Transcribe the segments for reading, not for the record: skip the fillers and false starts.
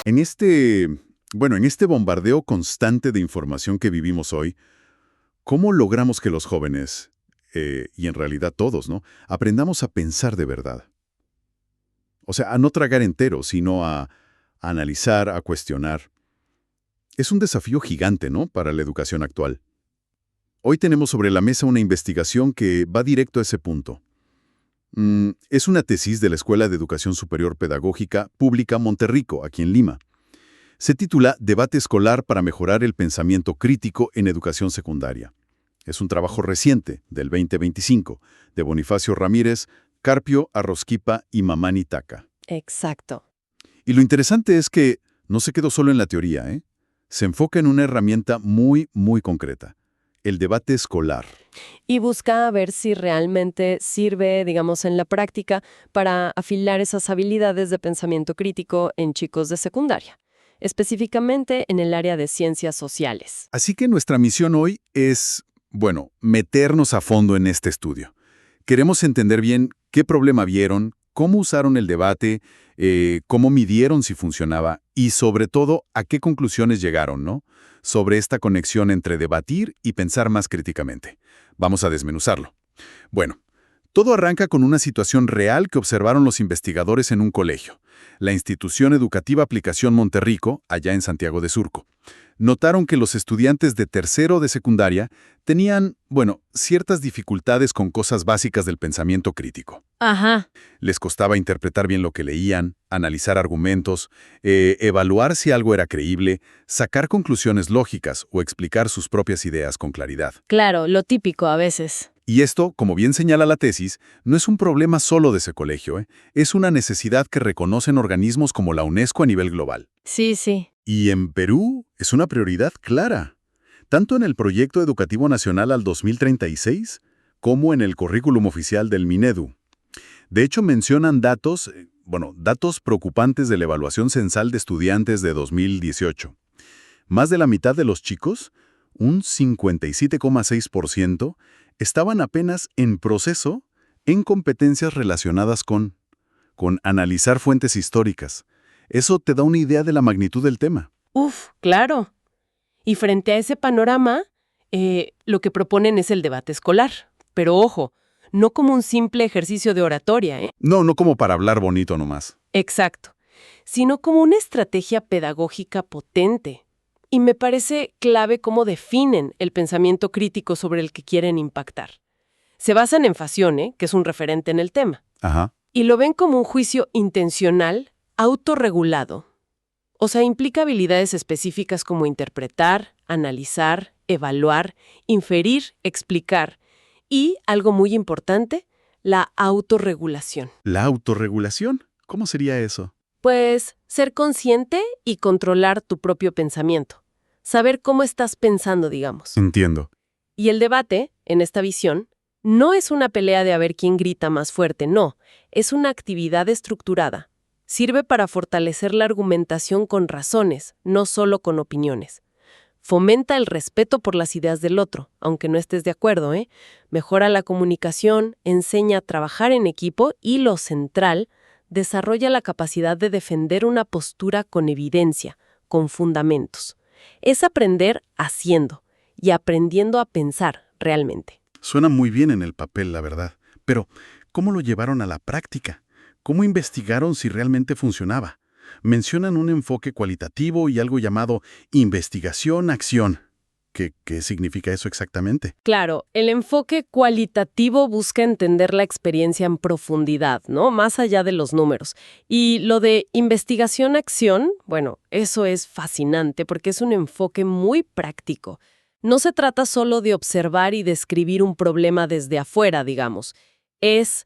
En este bombardeo constante de información que vivimos hoy, ¿cómo logramos que los jóvenes, y en realidad todos, ¿no?, aprendamos a pensar de verdad? O sea, a no tragar entero, sino a analizar, a cuestionar. Es un desafío gigante, ¿no?, para la educación actual. Hoy tenemos sobre la mesa una investigación que va directo a ese punto. Es una tesis de la Escuela de Educación Superior Pedagógica Pública Monterrico, aquí en Lima. Se titula Debate escolar para mejorar el pensamiento crítico en educación secundaria. Es un trabajo reciente, del 2025, de Bonifacio Ramírez, Carpio Arrozquipa y Mamani Taka. Exacto. Y lo interesante es que no se quedó solo en la teoría, ¿eh? Se enfoca en una herramienta muy, muy concreta, el debate escolar. Y busca ver si realmente sirve, digamos, en la práctica para afilar esas habilidades de pensamiento crítico en chicos de secundaria, específicamente en el área de ciencias sociales. Así que nuestra misión hoy es, bueno, meternos a fondo en este estudio. Queremos entender bien qué problema vieron, cómo usaron el debate, cómo midieron si funcionaba y, sobre todo, a qué conclusiones llegaron, ¿no?, sobre esta conexión entre debatir y pensar más críticamente. Vamos a desmenuzarlo. Bueno, todo arranca con una situación real que observaron los investigadores en un colegio, la Institución Educativa Aplicación Monterrico, allá en Santiago de Surco. Notaron que los estudiantes de tercero de secundaria tenían, bueno, ciertas dificultades con cosas básicas del pensamiento crítico. Ajá. Les costaba interpretar bien lo que leían, analizar argumentos, evaluar si algo era creíble, sacar conclusiones lógicas o explicar sus propias ideas con claridad. Claro, lo típico a veces. Y esto, como bien señala la tesis, no es un problema solo de ese colegio, ¿eh? Es una necesidad que reconocen organismos como la UNESCO a nivel global. Sí, sí. Y en Perú es una prioridad clara, tanto en el Proyecto Educativo Nacional al 2036 como en el currículum oficial del Minedu. De hecho, mencionan datos preocupantes de la evaluación censal de estudiantes de 2018. Más de la mitad de los chicos, un 57,6%, estaban apenas en proceso en competencias relacionadas con analizar fuentes históricas. Eso te da una idea de la magnitud del tema. Uf, claro. Y frente a ese panorama, lo que proponen es el debate escolar. Pero ojo, no como un simple ejercicio de oratoria, ¿eh? No como para hablar bonito nomás. Exacto. Sino como una estrategia pedagógica potente. Y me parece clave cómo definen el pensamiento crítico sobre el que quieren impactar. Se basan en Fazione, que es un referente en el tema. Ajá. Y lo ven como un juicio intencional, autorregulado. O sea, implica habilidades específicas como interpretar, analizar, evaluar, inferir, explicar y, algo muy importante, la autorregulación. ¿La autorregulación? ¿Cómo sería eso? Pues ser consciente y controlar tu propio pensamiento. Saber cómo estás pensando, digamos. Entiendo. Y el debate, en esta visión, no es una pelea de a ver quién grita más fuerte, no. Es una actividad estructurada. Sirve para fortalecer la argumentación con razones, no solo con opiniones. Fomenta el respeto por las ideas del otro, aunque no estés de acuerdo, ¿eh? Mejora la comunicación, enseña a trabajar en equipo y, lo central, desarrolla la capacidad de defender una postura con evidencia, con fundamentos. Es aprender haciendo y aprendiendo a pensar realmente. Suena muy bien en el papel, la verdad. Pero, ¿cómo lo llevaron a la práctica? ¿Cómo investigaron si realmente funcionaba? Mencionan un enfoque cualitativo y algo llamado investigación-acción. ¿Qué significa eso exactamente? Claro, el enfoque cualitativo busca entender la experiencia en profundidad, ¿no? Más allá de los números. Y lo de investigación-acción, bueno, eso es fascinante porque es un enfoque muy práctico. No se trata solo de observar y describir un problema desde afuera, digamos. Es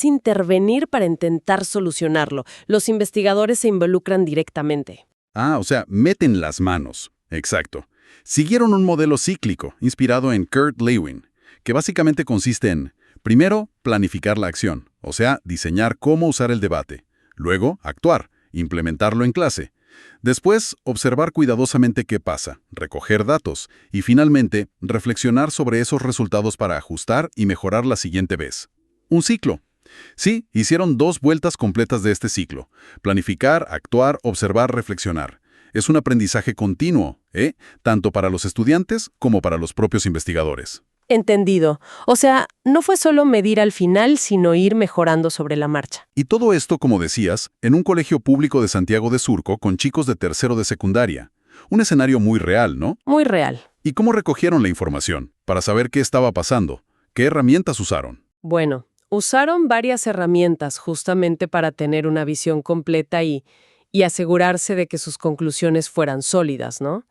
intervenir para intentar solucionarlo. Los investigadores se involucran directamente. O sea, meten las manos. Exacto. Siguieron un modelo cíclico, inspirado en Kurt Lewin, que básicamente consiste en, primero, planificar la acción, o sea, diseñar cómo usar el debate. Luego, actuar, implementarlo en clase. Después, observar cuidadosamente qué pasa, recoger datos y, finalmente, reflexionar sobre esos resultados para ajustar y mejorar la siguiente vez. Un ciclo. Sí, hicieron 2 vueltas completas de este ciclo. Planificar, actuar, observar, reflexionar. Es un aprendizaje continuo, tanto para los estudiantes como para los propios investigadores. Entendido. O sea, no fue solo medir al final, sino ir mejorando sobre la marcha. Y todo esto, como decías, en un colegio público de Santiago de Surco con chicos de tercero de secundaria. Un escenario muy real, ¿no? Muy real. ¿Y cómo recogieron la información? Para saber qué estaba pasando. ¿Qué herramientas usaron? Bueno, usaron varias herramientas justamente para tener una visión completa y asegurarse de que sus conclusiones fueran sólidas, ¿no?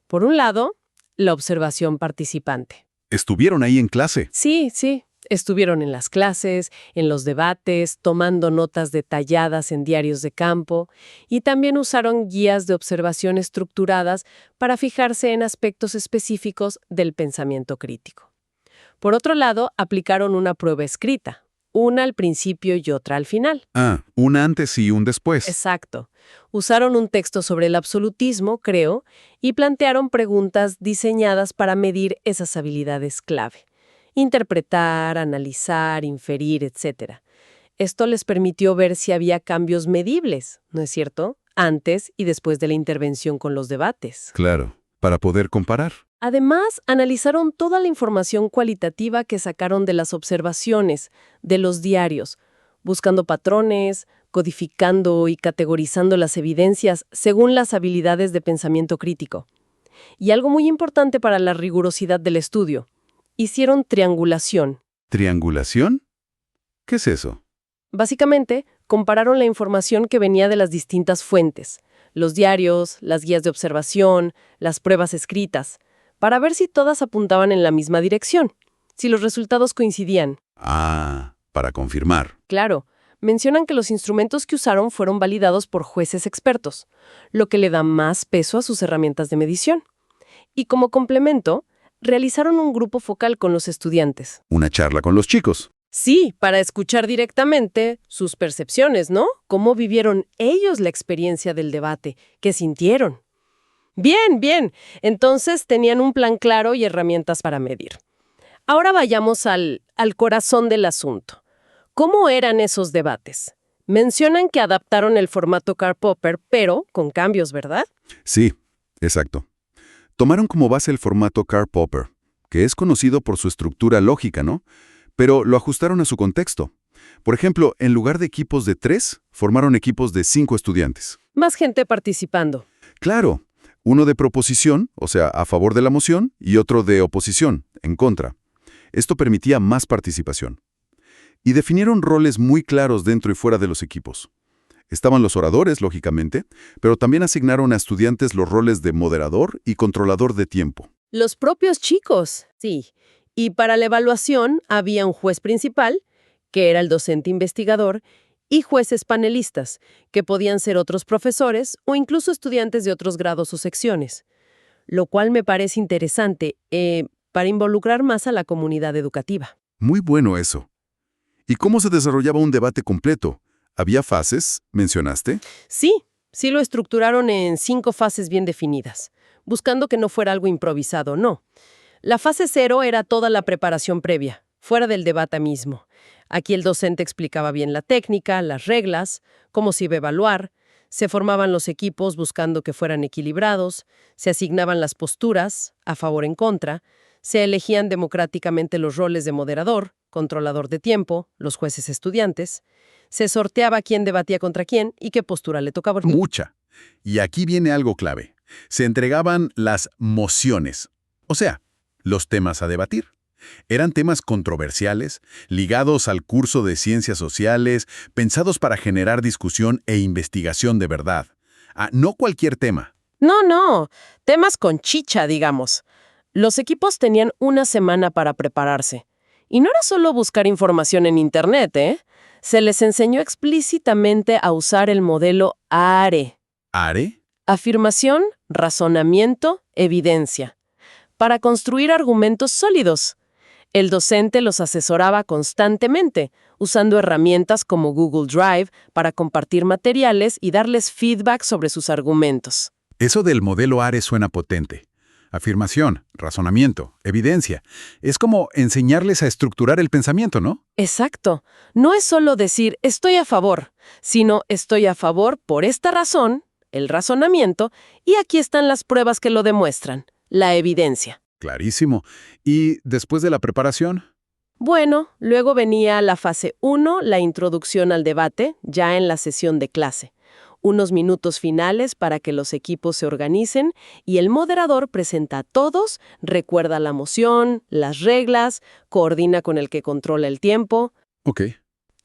Por un lado, la observación participante. ¿Estuvieron ahí en clase? Sí, sí. Estuvieron en las clases, en los debates, tomando notas detalladas en diarios de campo y también usaron guías de observación estructuradas para fijarse en aspectos específicos del pensamiento crítico. Por otro lado, aplicaron una prueba escrita, una al principio y otra al final. Ah, un antes y un después. Exacto. Usaron un texto sobre el absolutismo, creo, y plantearon preguntas diseñadas para medir esas habilidades clave. Interpretar, analizar, inferir, etc. Esto les permitió ver si había cambios medibles, ¿no es cierto?, antes y después de la intervención con los debates. Claro, para poder comparar. Además, analizaron toda la información cualitativa que sacaron de las observaciones, de los diarios, buscando patrones, codificando y categorizando las evidencias según las habilidades de pensamiento crítico. Y algo muy importante para la rigurosidad del estudio, hicieron triangulación. ¿Triangulación? ¿Qué es eso? Básicamente, compararon la información que venía de las distintas fuentes, los diarios, las guías de observación, las pruebas escritas, para ver si todas apuntaban en la misma dirección, si los resultados coincidían. Ah, para confirmar. Claro, mencionan que los instrumentos que usaron fueron validados por jueces expertos, lo que le da más peso a sus herramientas de medición. Y como complemento, realizaron un grupo focal con los estudiantes. Una charla con los chicos. Sí, para escuchar directamente sus percepciones, ¿no? Cómo vivieron ellos la experiencia del debate, qué sintieron. Bien, bien. Entonces tenían un plan claro y herramientas para medir. Ahora vayamos al corazón del asunto. ¿Cómo eran esos debates? Mencionan que adaptaron el formato Karl-Popper, pero con cambios, ¿verdad? Sí, exacto. Tomaron como base el formato Karl-Popper, que es conocido por su estructura lógica, ¿no? Pero lo ajustaron a su contexto. Por ejemplo, en lugar de equipos de 3, formaron equipos de 5 estudiantes. Más gente participando. Claro, uno de proposición, o sea, a favor de la moción, y otro de oposición, en contra. Esto permitía más participación. Y definieron roles muy claros dentro y fuera de los equipos. Estaban los oradores, lógicamente, pero también asignaron a estudiantes los roles de moderador y controlador de tiempo. Los propios chicos, sí. Y para la evaluación había un juez principal, que era el docente investigador, y jueces panelistas, que podían ser otros profesores o incluso estudiantes de otros grados o secciones. Lo cual me parece interesante para involucrar más a la comunidad educativa. Muy bueno eso. ¿Y cómo se desarrollaba un debate completo? ¿Había fases, mencionaste? Sí lo estructuraron en 5 fases bien definidas, buscando que no fuera algo improvisado, no. La fase 0 era toda la preparación previa, fuera del debate mismo. Aquí el docente explicaba bien la técnica, las reglas, cómo se iba a evaluar, se formaban los equipos buscando que fueran equilibrados, se asignaban las posturas, a favor o en contra, se elegían democráticamente los roles de moderador, controlador de tiempo, los jueces estudiantes, se sorteaba quién debatía contra quién y qué postura le tocaba. Mucha. Y aquí viene algo clave. Se entregaban las mociones, o sea, los temas a debatir. Eran temas controversiales, ligados al curso de ciencias sociales, pensados para generar discusión e investigación de verdad. No cualquier tema. No, temas con chicha, digamos. Los equipos tenían una semana para prepararse. Y no era solo buscar información en Internet, ¿eh? Se les enseñó explícitamente a usar el modelo ARE. ¿ARE? Afirmación, razonamiento, evidencia. Para construir argumentos sólidos. El docente los asesoraba constantemente, usando herramientas como Google Drive para compartir materiales y darles feedback sobre sus argumentos. Eso del modelo ARE suena potente. Afirmación, razonamiento, evidencia. Es como enseñarles a estructurar el pensamiento, ¿no? Exacto. No es solo decir estoy a favor, sino estoy a favor por esta razón, el razonamiento, y aquí están las pruebas que lo demuestran, la evidencia. Clarísimo. ¿Y después de la preparación? Bueno, luego venía la fase 1, la introducción al debate, ya en la sesión de clase. Unos minutos finales para que los equipos se organicen y el moderador presenta a todos, recuerda la moción, las reglas, coordina con el que controla el tiempo. Ok.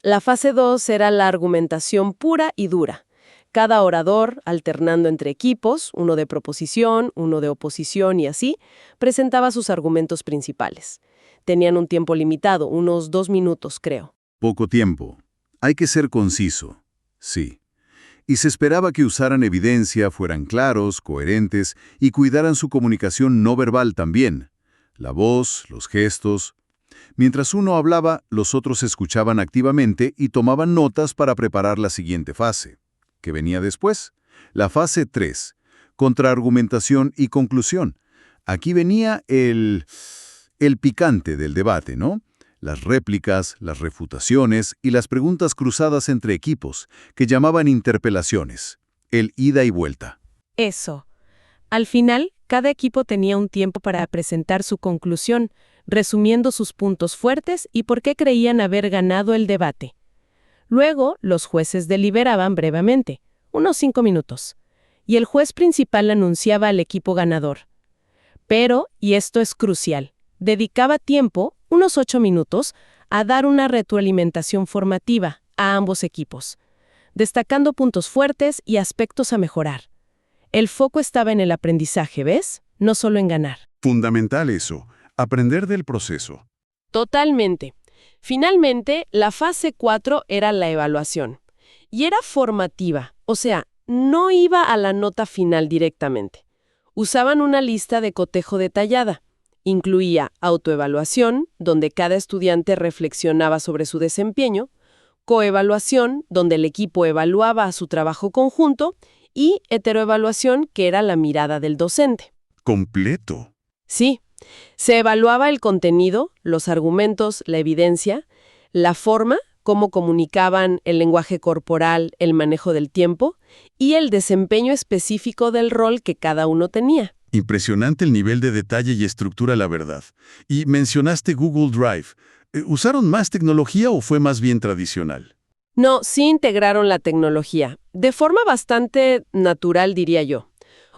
La fase 2 era la argumentación pura y dura. Cada orador, alternando entre equipos, uno de proposición, uno de oposición y así, presentaba sus argumentos principales. Tenían un tiempo limitado, unos 2 minutos, creo. Poco tiempo. Hay que ser conciso. Sí. Y se esperaba que usaran evidencia, fueran claros, coherentes y cuidaran su comunicación no verbal también. La voz, los gestos. Mientras uno hablaba, los otros escuchaban activamente y tomaban notas para preparar la siguiente fase. ¿Qué venía después? La fase 3. Contraargumentación y conclusión. Aquí venía el picante del debate, ¿no? Las réplicas, las refutaciones y las preguntas cruzadas entre equipos, que llamaban interpelaciones. El ida y vuelta. Eso. Al final, cada equipo tenía un tiempo para presentar su conclusión, resumiendo sus puntos fuertes y por qué creían haber ganado el debate. Luego, los jueces deliberaban brevemente, unos 5 minutos, y el juez principal anunciaba al equipo ganador. Pero, y esto es crucial, dedicaba tiempo, unos 8 minutos, a dar una retroalimentación formativa a ambos equipos, destacando puntos fuertes y aspectos a mejorar. El foco estaba en el aprendizaje, ¿ves? No solo en ganar. Fundamental eso, aprender del proceso. Totalmente. Finalmente, la fase 4 era la evaluación. Y era formativa, o sea, no iba a la nota final directamente. Usaban una lista de cotejo detallada. Incluía autoevaluación, donde cada estudiante reflexionaba sobre su desempeño, coevaluación, donde el equipo evaluaba a su trabajo conjunto, y heteroevaluación, que era la mirada del docente. Completo. Sí, se evaluaba el contenido, los argumentos, la evidencia, la forma, cómo comunicaban, el lenguaje corporal, el manejo del tiempo, y el desempeño específico del rol que cada uno tenía. Impresionante el nivel de detalle y estructura, la verdad. Y mencionaste Google Drive. ¿Usaron más tecnología o fue más bien tradicional? No, sí integraron la tecnología, de forma bastante natural, diría yo.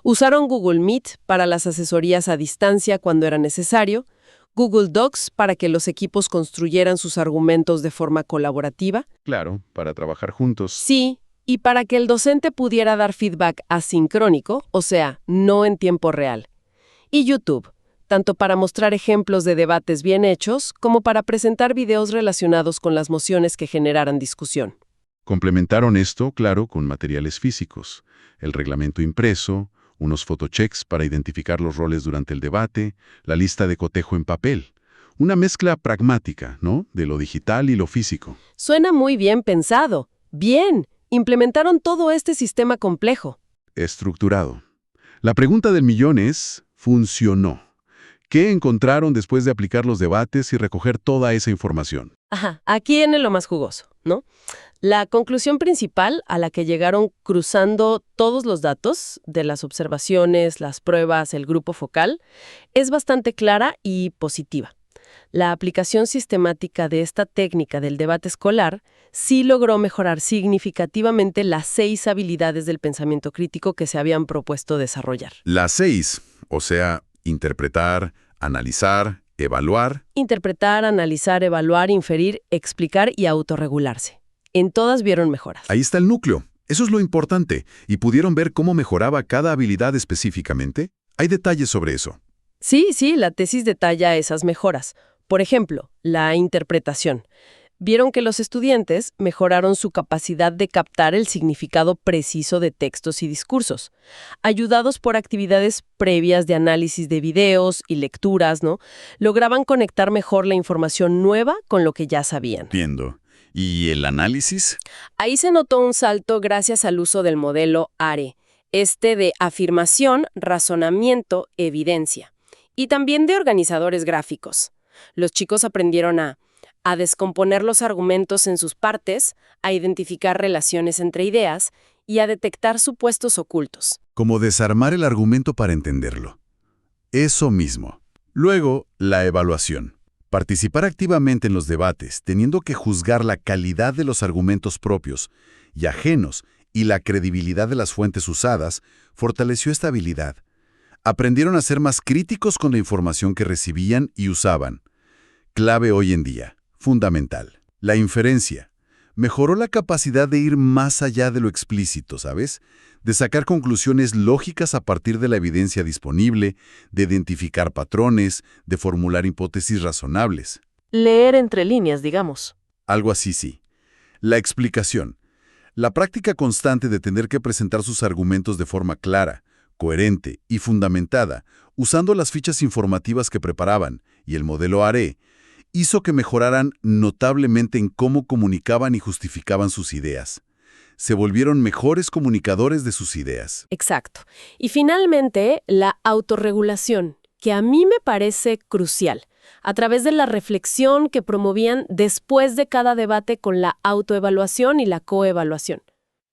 Usaron Google Meet para las asesorías a distancia cuando era necesario, Google Docs para que los equipos construyeran sus argumentos de forma colaborativa. Claro, para trabajar juntos. Sí, y para que el docente pudiera dar feedback asincrónico, o sea, no en tiempo real. Y YouTube, tanto para mostrar ejemplos de debates bien hechos, como para presentar videos relacionados con las mociones que generaran discusión. Complementaron esto, claro, con materiales físicos. El reglamento impreso, unos photochecks para identificar los roles durante el debate, la lista de cotejo en papel. Una mezcla pragmática, ¿no?, de lo digital y lo físico. Suena muy bien pensado. Bien, implementaron todo este sistema complejo. Estructurado. La pregunta del millón es, ¿funcionó? ¿Qué encontraron después de aplicar los debates y recoger toda esa información? Ajá, aquí viene lo más jugoso, ¿no? La conclusión principal a la que llegaron cruzando todos los datos de las observaciones, las pruebas, el grupo focal, es bastante clara y positiva. La aplicación sistemática de esta técnica del debate escolar sí logró mejorar significativamente las 6 habilidades del pensamiento crítico que se habían propuesto desarrollar. Las 6, o sea, interpretar, analizar, evaluar. Interpretar, analizar, evaluar, inferir, explicar y autorregularse. En todas vieron mejoras. Ahí está el núcleo. Eso es lo importante. ¿Y pudieron ver cómo mejoraba cada habilidad específicamente? Hay detalles sobre eso. Sí, la tesis detalla esas mejoras. Por ejemplo, la interpretación. Vieron que los estudiantes mejoraron su capacidad de captar el significado preciso de textos y discursos, ayudados por actividades previas de análisis de videos y lecturas, ¿no? Lograban conectar mejor la información nueva con lo que ya sabían. Entiendo. ¿Y el análisis? Ahí se notó un salto gracias al uso del modelo ARE, de afirmación, razonamiento, evidencia, y también de organizadores gráficos. Los chicos aprendieron a descomponer los argumentos en sus partes, a identificar relaciones entre ideas y a detectar supuestos ocultos. Como desarmar el argumento para entenderlo. Eso mismo. Luego, la evaluación. Participar activamente en los debates, teniendo que juzgar la calidad de los argumentos propios y ajenos y la credibilidad de las fuentes usadas, fortaleció esta habilidad. Aprendieron a ser más críticos con la información que recibían y usaban. Clave hoy en día, fundamental. La inferencia. Mejoró la capacidad de ir más allá de lo explícito, ¿sabes? De sacar conclusiones lógicas a partir de la evidencia disponible, de identificar patrones, de formular hipótesis razonables. Leer entre líneas, digamos. Algo así, sí. La explicación. La práctica constante de tener que presentar sus argumentos de forma clara, coherente y fundamentada, usando las fichas informativas que preparaban y el modelo ARE, hizo que mejoraran notablemente en cómo comunicaban y justificaban sus ideas. Se volvieron mejores comunicadores de sus ideas. Exacto. Y finalmente, la autorregulación, que a mí me parece crucial, a través de la reflexión que promovían después de cada debate con la autoevaluación y la coevaluación.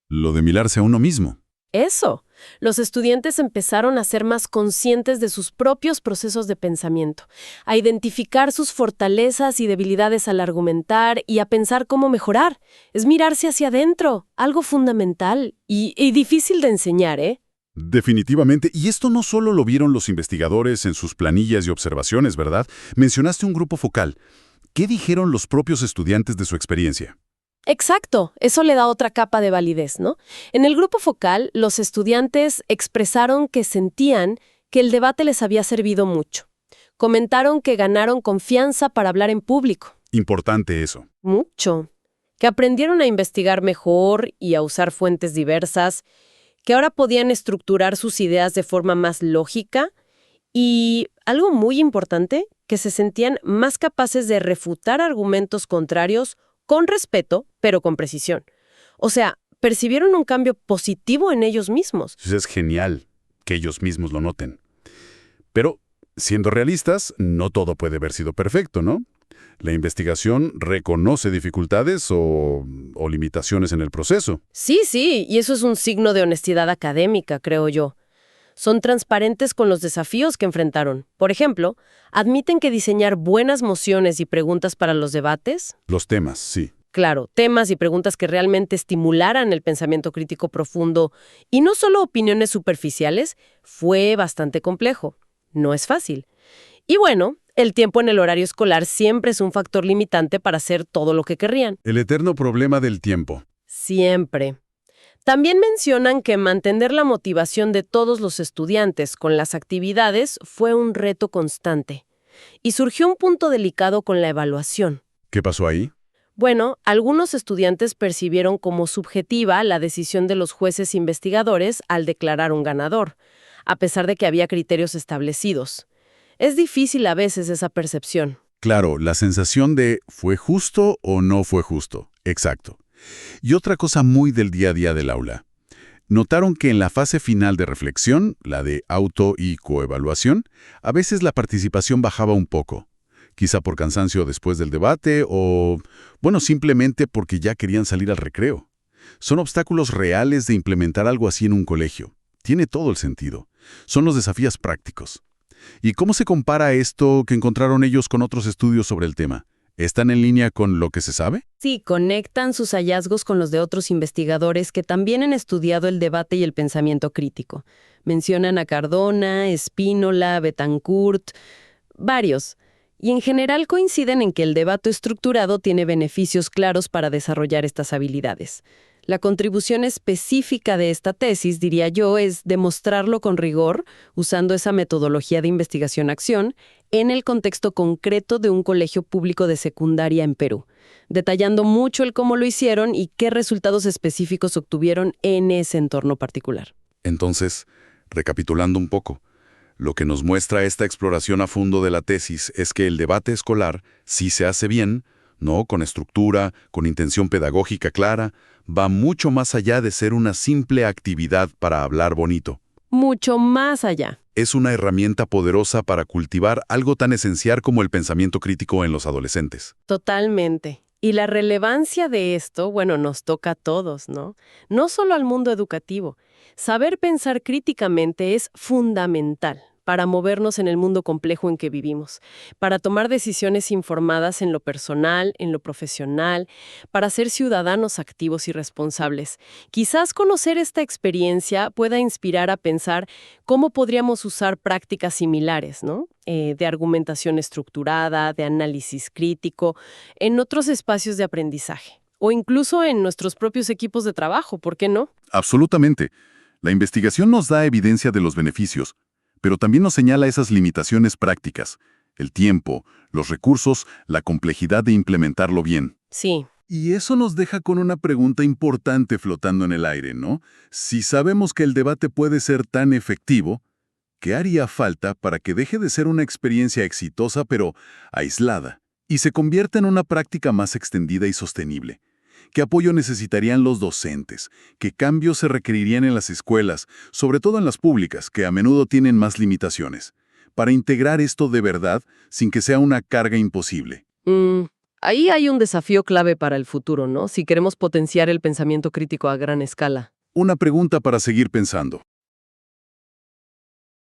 Lo de mirarse a uno mismo. Eso. Los estudiantes empezaron a ser más conscientes de sus propios procesos de pensamiento, a identificar sus fortalezas y debilidades al argumentar y a pensar cómo mejorar. Es mirarse hacia adentro, algo fundamental y difícil de enseñar, ¿eh? Definitivamente. Y esto no solo lo vieron los investigadores en sus planillas y observaciones, ¿verdad? Mencionaste un grupo focal. ¿Qué dijeron los propios estudiantes de su experiencia? Exacto, eso le da otra capa de validez, ¿no? En el grupo focal, los estudiantes expresaron que sentían que el debate les había servido mucho. Comentaron que ganaron confianza para hablar en público. Importante eso. Mucho. Que aprendieron a investigar mejor y a usar fuentes diversas, que ahora podían estructurar sus ideas de forma más lógica y, algo muy importante, que se sentían más capaces de refutar argumentos contrarios con respeto, pero con precisión. O sea, percibieron un cambio positivo en ellos mismos. Es genial que ellos mismos lo noten. Pero, siendo realistas, no todo puede haber sido perfecto, ¿no? La investigación reconoce dificultades o limitaciones en el proceso. Sí, y eso es un signo de honestidad académica, creo yo. Son transparentes con los desafíos que enfrentaron. Por ejemplo, admiten que diseñar buenas mociones y preguntas para los debates. Los temas, sí. Claro, temas y preguntas que realmente estimularan el pensamiento crítico profundo y no solo opiniones superficiales, fue bastante complejo. No es fácil. Y bueno, el tiempo en el horario escolar siempre es un factor limitante para hacer todo lo que querrían. El eterno problema del tiempo. Siempre. También mencionan que mantener la motivación de todos los estudiantes con las actividades fue un reto constante. Y surgió un punto delicado con la evaluación. ¿Qué pasó ahí? Bueno, algunos estudiantes percibieron como subjetiva la decisión de los jueces investigadores al declarar un ganador, a pesar de que había criterios establecidos. Es difícil a veces esa percepción. Claro, la sensación de ¿fue justo o no fue justo? Exacto. Y otra cosa muy del día a día del aula. Notaron que en la fase final de reflexión, la de auto y coevaluación, a veces la participación bajaba un poco. Quizá por cansancio después del debate o, bueno, simplemente porque ya querían salir al recreo. Son obstáculos reales de implementar algo así en un colegio. Tiene todo el sentido. Son los desafíos prácticos. ¿Y cómo se compara esto que encontraron ellos con otros estudios sobre el tema? ¿Están en línea con lo que se sabe? Sí, conectan sus hallazgos con los de otros investigadores que también han estudiado el debate y el pensamiento crítico. Mencionan a Cardona, Spínola, Betancourt, varios. Y en general coinciden en que el debate estructurado tiene beneficios claros para desarrollar estas habilidades. La contribución específica de esta tesis, diría yo, es demostrarlo con rigor, usando esa metodología de investigación-acción, en el contexto concreto de un colegio público de secundaria en Perú, detallando mucho el cómo lo hicieron y qué resultados específicos obtuvieron en ese entorno particular. Entonces, recapitulando un poco, lo que nos muestra esta exploración a fondo de la tesis es que el debate escolar, si se hace bien, No, con estructura, con intención pedagógica clara, va mucho más allá de ser una simple actividad para hablar bonito. Mucho más allá. Es una herramienta poderosa para cultivar algo tan esencial como el pensamiento crítico en los adolescentes. Totalmente. Y la relevancia de esto, bueno, nos toca a todos, ¿no? No solo al mundo educativo. Saber pensar críticamente es fundamental para movernos en el mundo complejo en que vivimos, para tomar decisiones informadas en lo personal, en lo profesional, para ser ciudadanos activos y responsables. Quizás conocer esta experiencia pueda inspirar a pensar cómo podríamos usar prácticas similares, ¿no? De argumentación estructurada, de análisis crítico, en otros espacios de aprendizaje, o incluso en nuestros propios equipos de trabajo, ¿por qué no? Absolutamente. La investigación nos da evidencia de los beneficios, pero también nos señala esas limitaciones prácticas, el tiempo, los recursos, la complejidad de implementarlo bien. Sí. Y eso nos deja con una pregunta importante flotando en el aire, ¿no? Si sabemos que el debate puede ser tan efectivo, ¿qué haría falta para que deje de ser una experiencia exitosa pero aislada y se convierta en una práctica más extendida y sostenible? ¿Qué apoyo necesitarían los docentes? ¿Qué cambios se requerirían en las escuelas, sobre todo en las públicas, que a menudo tienen más limitaciones, para integrar esto de verdad sin que sea una carga imposible? Ahí hay un desafío clave para el futuro, ¿no? Si queremos potenciar el pensamiento crítico a gran escala. Una pregunta para seguir pensando.